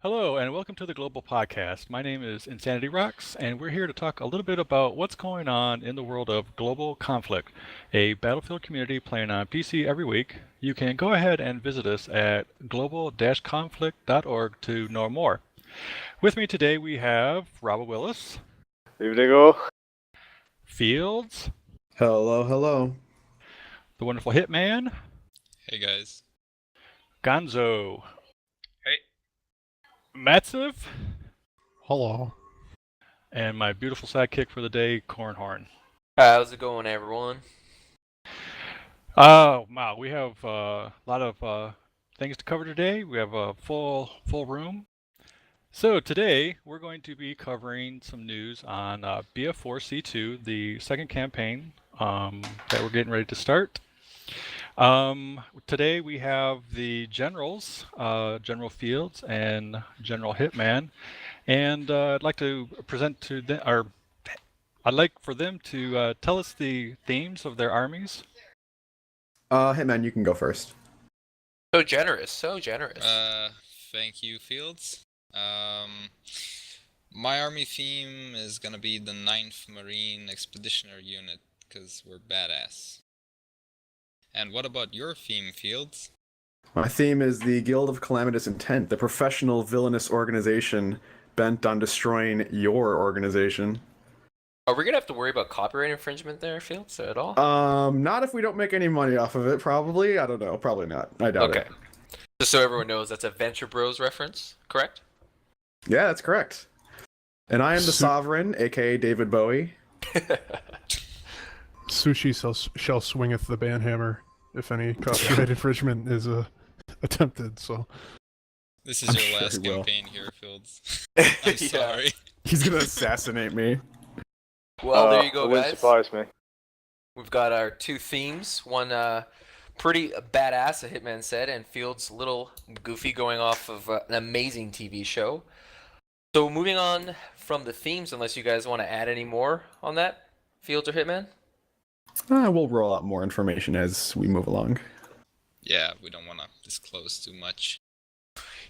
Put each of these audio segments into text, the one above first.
Hello, and welcome to the Global Podcast. My name is Insanity Rocks, and we're here to talk a little bit about what's going on in the world of Global Conflict, a Battlefield community playing on PC every week. You can go ahead and visit us at global-conflict.org to know more. With me today we have Robert Willis, Evening all. Fields, Hello, hello. the wonderful Hitman, Hey guys. Gonzo, Hey. Matsev, Hello. and my beautiful sidekick for the day, Cornhorn. How's it going, everyone? Wow, we have a lot of things to cover today. We have a full room. So today we're going to be covering some news on BF4C2, the second campaign that we're getting ready to start. Today we have the generals, General Fields and General Hitman, and I'd like to present to them, or I'd like for them to tell us the themes of their armies. Hitman, you can go first. So generous, so generous. Thank you, Fields. My army theme is gonna be the 9th Marine Expeditionary Unit, because we're badass. And what about your theme, Fields? My theme is the Guild of Calamitous Intent, the professional villainous organization bent on destroying your organization. Are we gonna have to worry about copyright infringement there, Fields, at all? Not if we don't make any money off of it, probably. I don't know, probably not. I doubt it. Okay. Just so everyone knows, that's a Venture Bros reference, correct? Yeah, that's correct. And I am the Sovereign, aka David Bowie. Sushi shall swingeth the banhammer if any copyright infringement is attempted. So This is I'm your sure last he will. campaign here, Fields. I'm Yeah. sorry. He's gonna assassinate me. Well, there you go, It wouldn't guys. surprise me. We've got our two themes. One pretty badass, a Hitman said, and Fields' little goofy going off of an amazing TV show. So moving on from the themes, unless you guys want to add any more on that, Fields or Hitman? We'll roll out more information as we move along. Yeah, we don't want to disclose too much.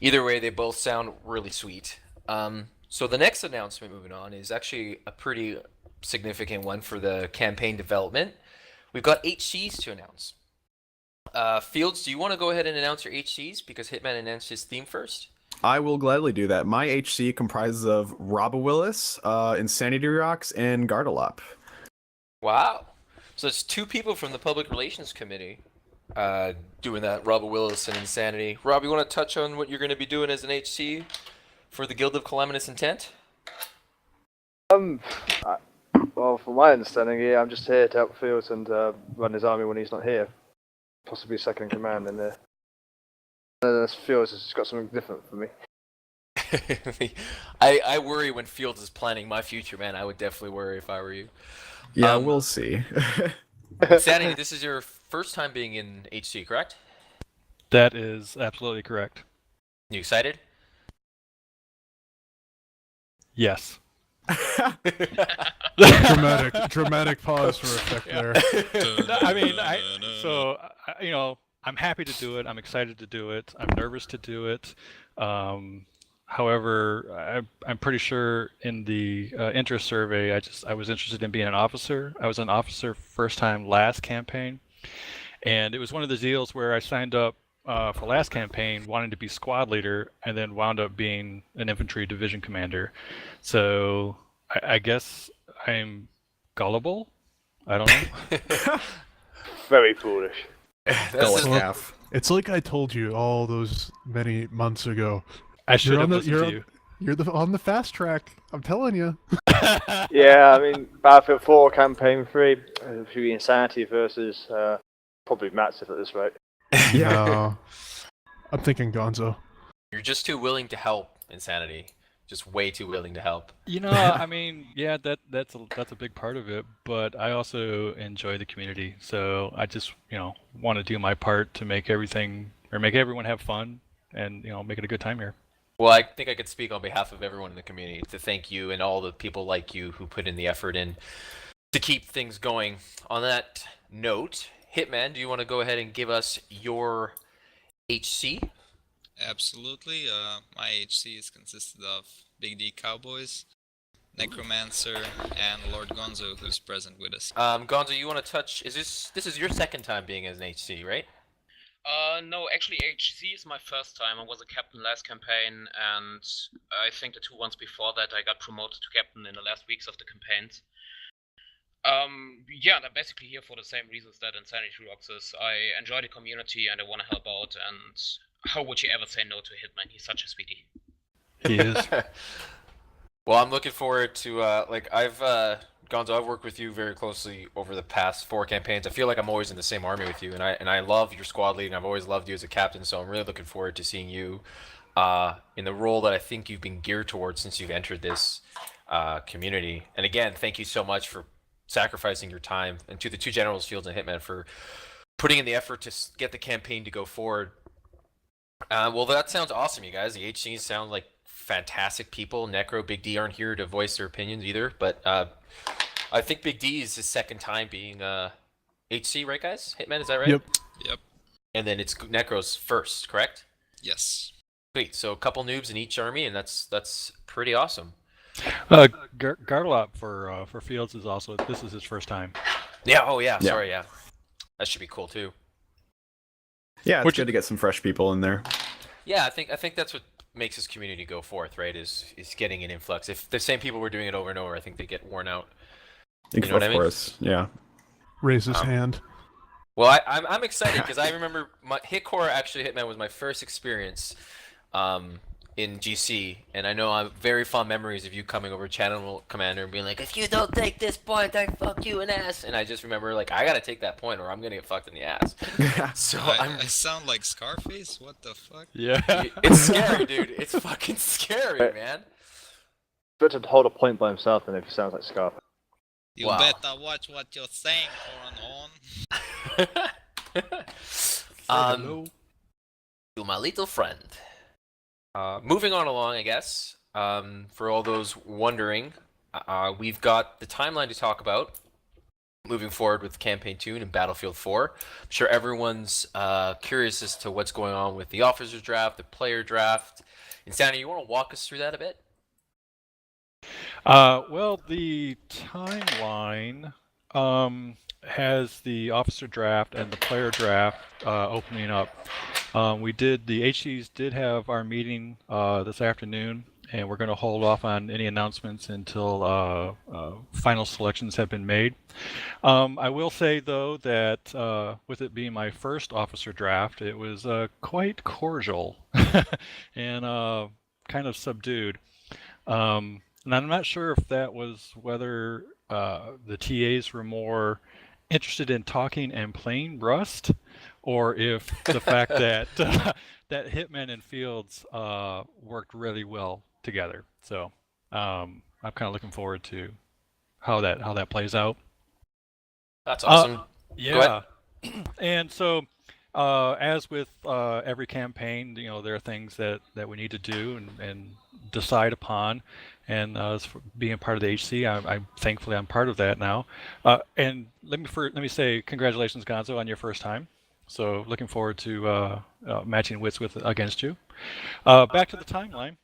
Either way, they both sound really sweet. So the next announcement moving on is actually a pretty significant one for the campaign development. We've got HCs to announce. Fields, do you want to go ahead and announce your HCs? Because Hitman announced his theme first. I will gladly do that. My HC comprises of Robba Willis, Insanity Rocks, and Gardalop. Wow. So it's two people from the Public Relations Committee doing that, Rob Willis and Insanity. Rob, you want to touch on what you're going to be doing as an HC for the Guild of Calamitous Intent? Well, from my understanding, yeah, I'm just here to help Fields and run his army when he's not here. Possibly second in command in there. Fields has got something different for me. I worry when Fields is planning my future, man. I would definitely worry if I were you. Yeah, we'll see. Insanity, this is your first time being in HC, correct? That is absolutely correct. You excited? Yes. dramatic pause for effect there. No, I mean, I'm happy to do it. I'm excited to do it. I'm nervous to do it. However, I'm pretty sure in the interest survey, I was interested in being an officer. I was an officer first time last campaign, and it was one of the deals where I signed up for last campaign wanting to be squad leader, and then wound up being an infantry division commander. So I guess I'm gullible. I don't know. Very foolish. Gullish That's half. It's like I told you all those many months ago. I should You're have on the listened to you. you're on the fast track. I'm telling you. Yeah, I mean, Battlefield 4 Campaign 3, should be Insanity versus probably Matsiv at this rate. Yeah. No, I'm thinking Gonzo. You're just too willing to help, Insanity. Just way too willing to help. I mean, yeah, that's a big part of it, but I also enjoy the community. So I just, want to do my part to make everyone have fun and, make it a good time here. Well, I think I could speak on behalf of everyone in the community to thank you and all the people like you who put in the effort in to keep things going. On that note, Hitman, do you want to go ahead and give us your HC? Absolutely. My HC is consisted of Big D Cowboys, Necromancer, and Lord Gonzo, who's present with us. Gonzo, you want to touch? Is this is your second time being as an HC, right? No, actually HC is my first time. I was a captain last campaign, and I think the 2 ones before that I got promoted to captain in the last weeks of the campaigns. Yeah, and I'm basically here for the same reasons that Insanity Rocks is. I enjoy the community and I want to help out, and how would you ever say no to Hitman? He's such a sweetie. He is. Well, I'm looking forward to Gonzo, I've worked with you very closely over the past 4 campaigns. I feel like I'm always in the same army with you, and I love your squad lead, and I've always loved you as a captain. So I'm really looking forward to seeing you in the role that I think you've been geared towards since you've entered this community. And again, thank you so much for sacrificing your time, and to the 2 generals, Fields and Hitman, for putting in the effort to get the campaign to go forward. Well, that sounds awesome, you guys. The HCs sound like fantastic people. Necro, Big D aren't here to voice their opinions either, but I think Big D is his second time being HC, right, guys? Hitman, is that right? Yep. Yep. And then it's Necro's first, correct? Yes. Sweet. So a couple noobs in each army, and that's pretty awesome. Gardelop for Fields is also, this is his first time. Yeah. Oh yeah. Yeah. Sorry. Yeah. That should be cool too. Yeah, it's Which- good to get some fresh people in there. Yeah, I think that's what makes this community go forth, right? Is getting an influx. If the same people were doing it over and over, I think they get worn out. You know what I mean? for us. Yeah. Raise his hand. Well, I'm excited because I remember my Hitcore actually Hitman was my first experience in GC, and I know I have very fond memories of you coming over Channel Commander and being like, if you don't take this point, I fuck you an ass. And I just remember like I gotta take that point or I'm gonna get fucked in the ass. So I sound like Scarface? What the fuck? Yeah. it's scary, dude. It's fucking scary, man. Better to hold a point by himself than if he sounds like Scarface. You Wow. better watch what you're saying, on. To my little friend. Moving on along, I guess. For all those wondering, we've got the timeline to talk about. Moving forward with Campaign 2 and Battlefield 4. I'm sure everyone's curious as to what's going on with the officers draft, the player draft. Insanity, you want to walk us through that a bit? Well, the timeline has the officer draft and the player draft opening up. The HCs did have our meeting this afternoon, and we're going to hold off on any announcements until final selections have been made. I will say, though, that with it being my first officer draft, it was quite cordial and kind of subdued. And I'm not sure if that was whether the TAs were more interested in talking and playing Rust, or if the fact that that Hitman and Fields worked really well together. So I'm kind of looking forward to how that plays out. That's awesome. Yeah. And so, as with every campaign, there are things that we need to do and decide upon. And as for being part of the HC, I'm thankfully I'm part of that now. And let me say congratulations, Gonzo, on your first time. So looking forward to matching wits against you. Back to the timeline.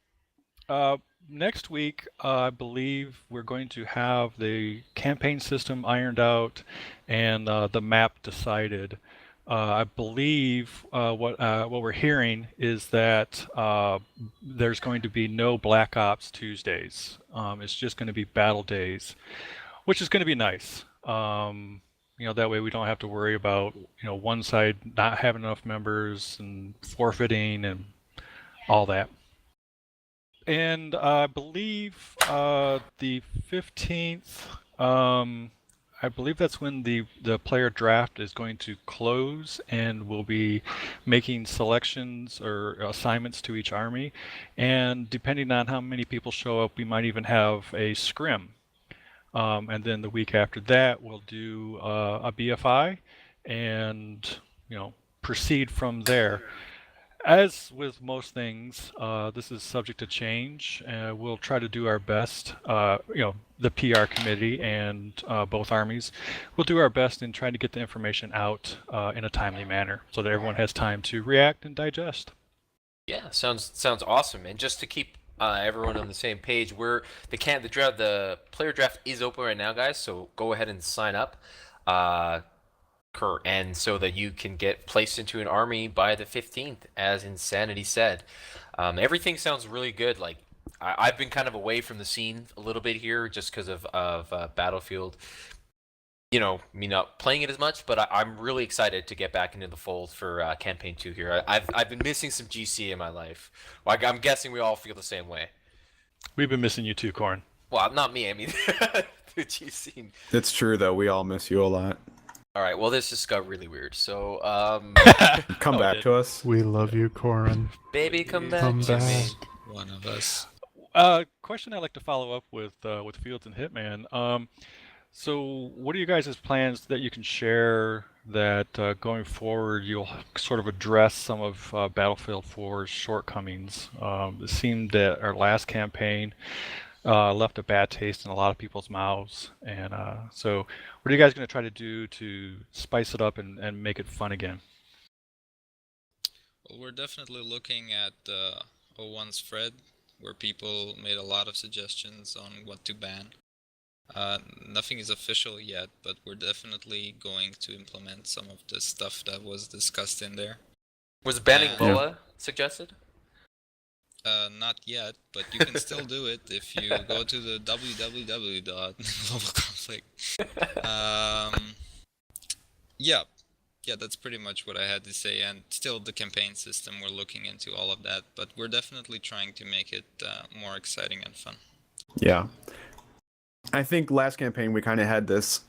Next week, I believe we're going to have the campaign system ironed out and the map decided. I believe what we're hearing is that there's going to be no Black Ops Tuesdays. It's just going to be battle days, which is going to be nice. That way we don't have to worry about one side not having enough members and forfeiting and all that. And I believe the 15th. I believe that's when the player draft is going to close, and we'll be making selections or assignments to each army. And depending on how many people show up, we might even have a scrim. And then the week after that, we'll do a BFI and proceed from there. As with most things, this is subject to change. We'll try to do our best. The PR committee and both armies will do our best in trying to get the information out in a timely manner so that everyone has time to react and digest. Yeah, sounds awesome. And just to keep everyone on the same page, the player draft is open right now, guys. So go ahead and sign up, and so that you can get placed into an army by the 15th, as Insanity said. Everything sounds really good. Like I've been kind of away from the scene a little bit here, just because of Battlefield. You know, me not playing it as much, but I'm really excited to get back into the fold for campaign 2 here. I've been missing some GC in my life. Like, I'm guessing we all feel the same way. We've been missing you too, Corn. Well, not me. I mean, the GC. It's true though. We all miss you a lot. All right. Well, this just got really weird. So, Come Oh, back it- to us. We love you, Corin. baby, come back Come to me. back. One of us. Question I'd like to follow up with Fields and Hitman. So, what are you guys' plans that you can share that going forward you'll sort of address some of Battlefield 4's shortcomings? It seemed that our last campaign left a bad taste in a lot of people's mouths, and so what are you guys going to try to do to spice it up and make it fun again? Well, we're definitely looking at O1's thread, where people made a lot of suggestions on what to ban. Nothing is official yet, but we're definitely going to implement some of the stuff that was discussed in there. Was banning Yeah. Vola suggested? Not yet, but you can still do it if you go to the www.globalconflict. Yeah, that's pretty much what I had to say. And still, the campaign system, we're looking into all of that, but we're definitely trying to make it more exciting and fun. Yeah. I think last campaign we kind of had this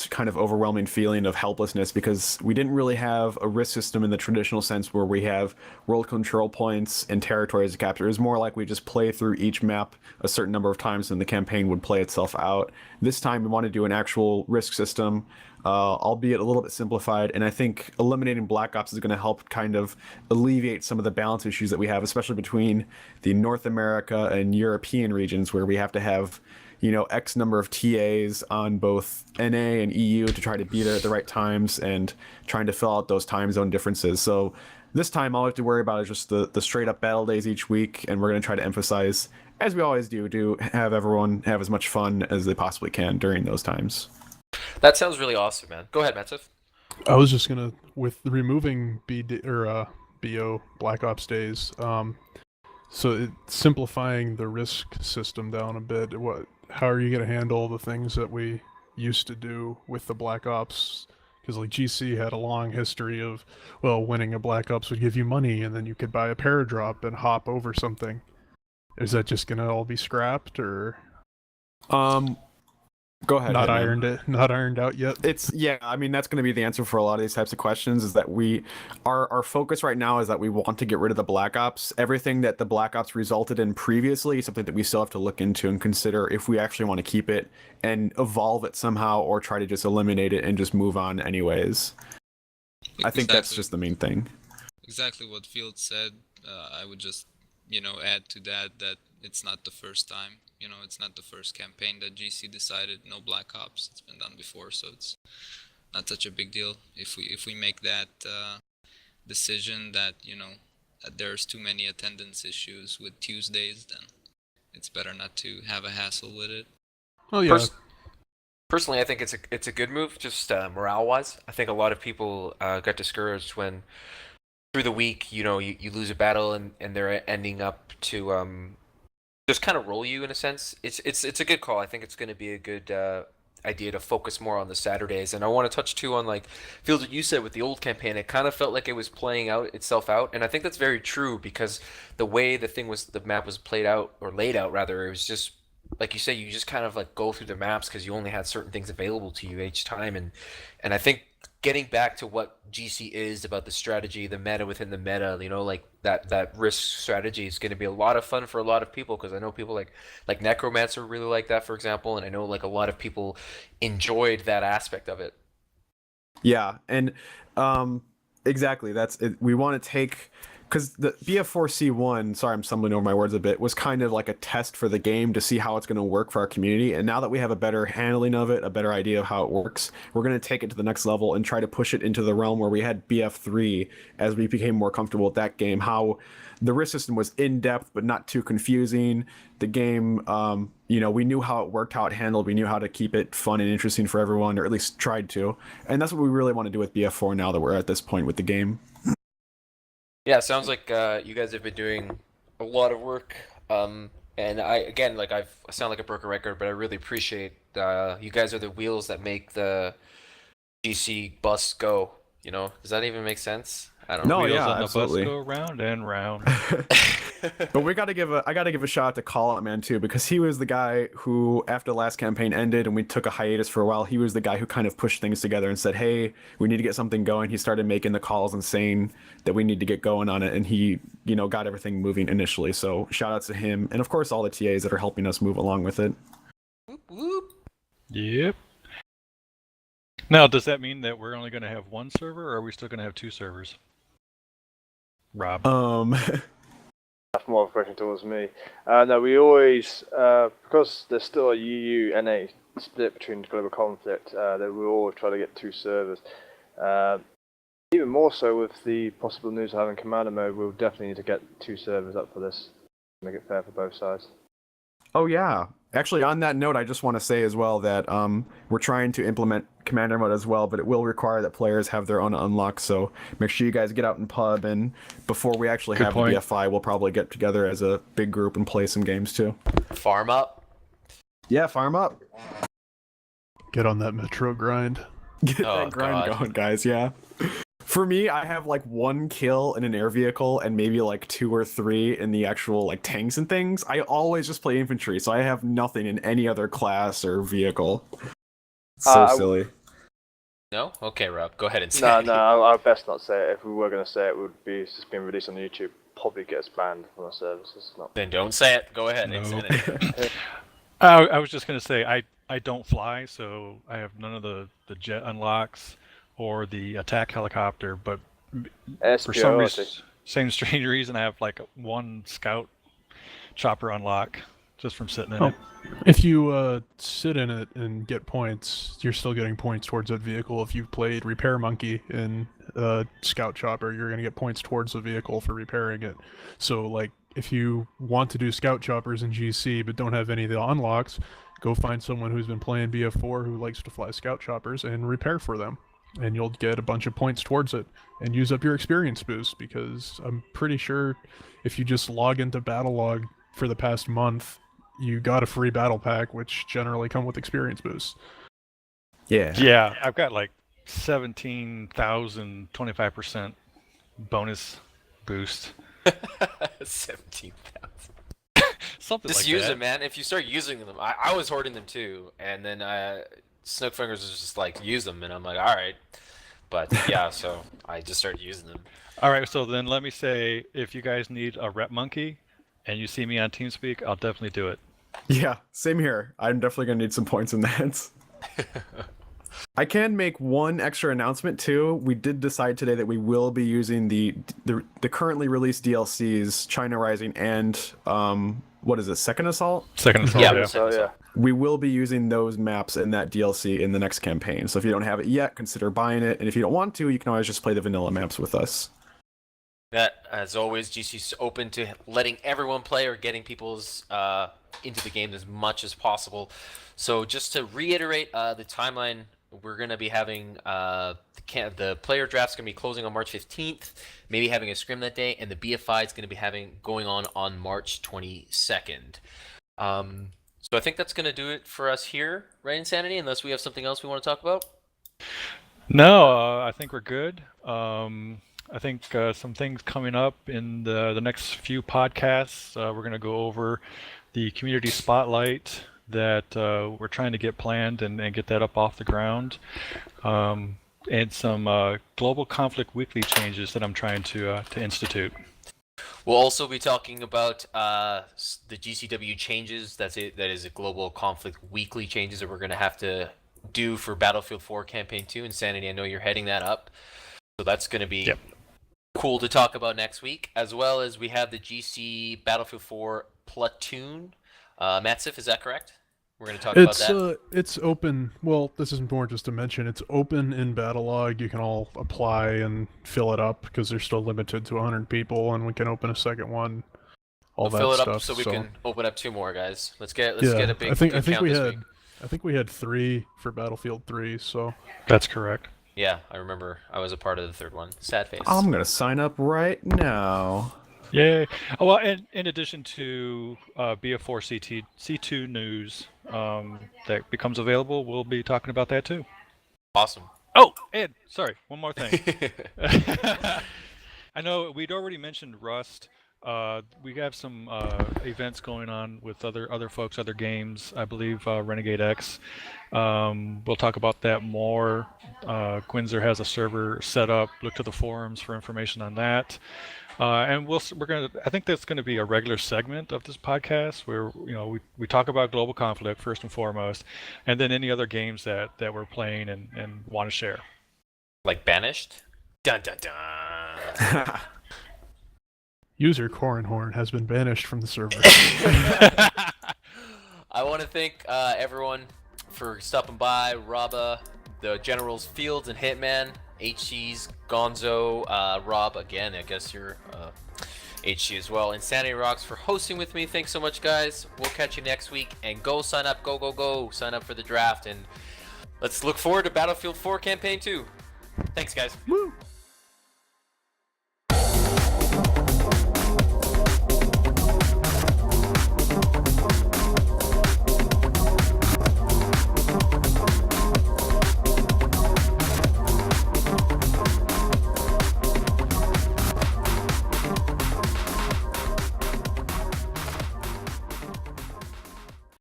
kind of overwhelming feeling of helplessness because we didn't really have a risk system in the traditional sense where we have world control points and territories to capture. It was more like we just play through each map a certain number of times and the campaign would play itself out. This time we want to do an actual risk system, albeit a little bit simplified, and I think eliminating Black Ops is going to help kind of alleviate some of the balance issues that we have, especially between the North America and European regions where we have to have X number of TAs on both NA and EU to try to be there at the right times and trying to fill out those time zone differences. So this time all we have to worry about is just the straight up battle days each week, and we're going to try to emphasize, as we always do, to have everyone have as much fun as they possibly can during those times. That sounds really awesome, man. Go ahead, Matsif. I was just gonna, with removing BO Black Ops days, so simplifying the risk system down a bit. How are you gonna handle the things that we used to do with the Black Ops? Because like GC had a long history of, well, winning a Black Ops would give you money, and then you could buy a paradrop and hop over something. Is that just gonna all be scrapped, or Go ahead. not Hitman. not ironed out yet? I mean that's going to be the answer for a lot of these types of questions, is that our focus right now is that we want to get rid of the Black Ops. Everything that the Black Ops resulted in previously is something that we still have to look into and consider if we actually want to keep it and evolve it somehow, or try to just eliminate it and just move on anyways. I think that's just the main thing. Exactly what Field said. I would just, add to that it's not the first time. It's not the first campaign that GC decided no Black Ops. It's been done before, so it's not such a big deal. If we make that decision that that there's too many attendance issues with Tuesdays, then it's better not to have a hassle with it. Oh yeah. Personally, I think it's a good move, just morale-wise. I think a lot of people got discouraged when through the week, you lose a battle and they're ending up to just kind of roll you in a sense. It's a good call. I think it's going to be a good idea to focus more on the Saturdays. And I want to touch too on like Fields, what you said with the old campaign. It kind of felt like it was playing out itself out, and I think that's very true because the way the map was played out, or laid out rather, it was just like you say, you just kind of like go through the maps because you only had certain things available to you each time, and I think getting back to what GC is about the strategy, the meta within the meta, like that risk strategy is going to be a lot of fun for a lot of people, because I know people like Necromancer really like that, for example, and I know like a lot of people enjoyed that aspect of it. Yeah, and exactly, that's it. We want to take because the BF4C1, sorry, I'm stumbling over my words a bit, was kind of like a test for the game to see how it's going to work for our community. And now that we have a better handling of it, a better idea of how it works, we're going to take it to the next level and try to push it into the realm where we had BF3 as we became more comfortable with that game. How the risk system was in depth but not too confusing. The game, we knew how it worked, how it handled. We knew how to keep it fun and interesting for everyone, or at least tried to. And that's what we really want to do with BF4 now that we're at this point with the game. Yeah, sounds like you guys have been doing a lot of work. And I sound like a broken record, but I really appreciate you guys are the wheels that make the GC bus go. Does that even make sense? I don't know. No, Wheels yeah, on the absolutely. bus go round and round. But I gotta give a shout out to Call Out Man too, because he was the guy who, after the last campaign ended and we took a hiatus for a while, he was the guy who kind of pushed things together and said, "Hey, we need to get something going." He started making the calls and saying that we need to get going on it, and he, got everything moving initially. So shout outs to him, and of course all the TAs that are helping us move along with it. Whoop, whoop. Yep. Now, does that mean that we're only going to have one server, or are we still going to have 2 servers? Rob. That's more of a question towards me. No, we always, because there's still a UU-NA split between Global Conflict, that we always try to get 2 servers. Even more so with the possible news of having Commander mode, we'll definitely need to get 2 servers up for this, make it fair for both sides. Oh yeah. Actually, on that note, I just want to say as well that we're trying to implement Commander mode as well, but it will require that players have their own unlock. So make sure you guys get out in pub, and before we actually have the BFI, we'll probably get together as a big group and play some games too. Farm up. Yeah, farm up. Get on that Metro grind. Get Oh, that grind God. going, guys. Yeah. For me, I have like 1 kill in an air vehicle and maybe like 2 or 3 in the actual like tanks and things. I always just play infantry, so I have nothing in any other class or vehicle. So silly. No? Okay, Rob. Go ahead and say No, I'd best not say it. If we were going to say it, it would be just being released on YouTube. Probably get us banned from our services. Then don't say it. Go ahead and say it. I was just going to say, I don't fly, so I have none of the jet unlocks or the attack helicopter, but for some reason, same strange reason, I have like 1 scout chopper unlock just from sitting in it. If you sit in it and get points, you're still getting points towards that vehicle. If you've played Repair Monkey in Scout Chopper, you're going to get points towards the vehicle for repairing it. So, like, if you want to do Scout Choppers in GC but don't have any of the unlocks, go find someone who's been playing BF4 who likes to fly Scout Choppers and repair for them. And you'll get a bunch of points towards it and use up your experience boost, because I'm pretty sure if you just log into Battlelog for the past month, you got a free battle pack, which generally come with experience boosts. Yeah. Yeah, I've got like 17,000 25% bonus boost. 17,000. Something Just like use that. them, man. If you start using them, I was hoarding them too, and then Snookfingers was just like, use them, and I'm like, all right. But yeah, so I just started using them. All right, so then let me say, if you guys need a rep monkey and you see me on TeamSpeak, I'll definitely do it. Yeah, same here. I'm definitely going to need some points in that. I can make 1 extra announcement too. We did decide today that we will be using the currently released DLCs, China Rising and what is it, Second Assault? Second assault, Yeah, yeah. So yeah, We will be using those maps in that DLC in the next campaign. So if you don't have it yet, consider buying it. And if you don't want to, you can always just play the vanilla maps with us. That, as always, GC's open to letting everyone play or getting people's into the game as much as possible. So just to reiterate the timeline, we're going to be having the player draft's going to be closing on March 15th, maybe having a scrim that day, and the BFI is going to be going on March 22nd. So I think that's going to do it for us here, right, Insanity? Unless we have something else we want to talk about. No, I think we're good. I think some things coming up in the next few podcasts. We're going to go over the community spotlight that we're trying to get planned and get that up off the ground. And some global conflict weekly changes that I'm trying to institute. We'll also be talking about the GCW changes. That is a global conflict weekly changes that we're going to have to do for Battlefield 4 Campaign 2. Insanity, I know you're heading that up. So that's going to be cool to talk about next week, as well as we have the GC Battlefield 4 Platoon. Matsif, is that correct? We're going to talk about that. It's open. Well, this is more just to mention. It's open in Battlelog. You can all apply and fill it up because they're still limited to 100 people, and we can open a second one. All We'll that fill it stuff. up so we can open up 2 more, guys. Let's get a big I think count we this had week. I think we had 3 for Battlefield 3. So That's correct. Yeah, I remember. I was a part of the 3rd one. Sad face. I'm gonna sign up right now. Yay! Oh, well, and in addition to BF4 C2 news that becomes available, we'll be talking about that too. Awesome. Oh, and sorry, one more thing. I know we'd already mentioned Rust. We have some events going on with other folks, other games. I believe Renegade X. We'll talk about that more. Quinzer has a server set up. Look to the forums for information on that. And we're gonna. I think that's going to be a regular segment of this podcast where we talk about global conflict first and foremost, and then any other games that we're playing and want to share. Like Banished? Dun dun dun. user Cornhorn has been banished from the server. I want to thank everyone for stopping by. Rabba, the Generals Fields and Hitman, HC's Gonzo, Rob again. I guess you're HC as well. Insanity Rocks for hosting with me. Thanks so much, guys. We'll catch you next week. And go sign up. Go. Sign up for the draft. And let's look forward to Battlefield 4 Campaign 2. Thanks, guys. Woo!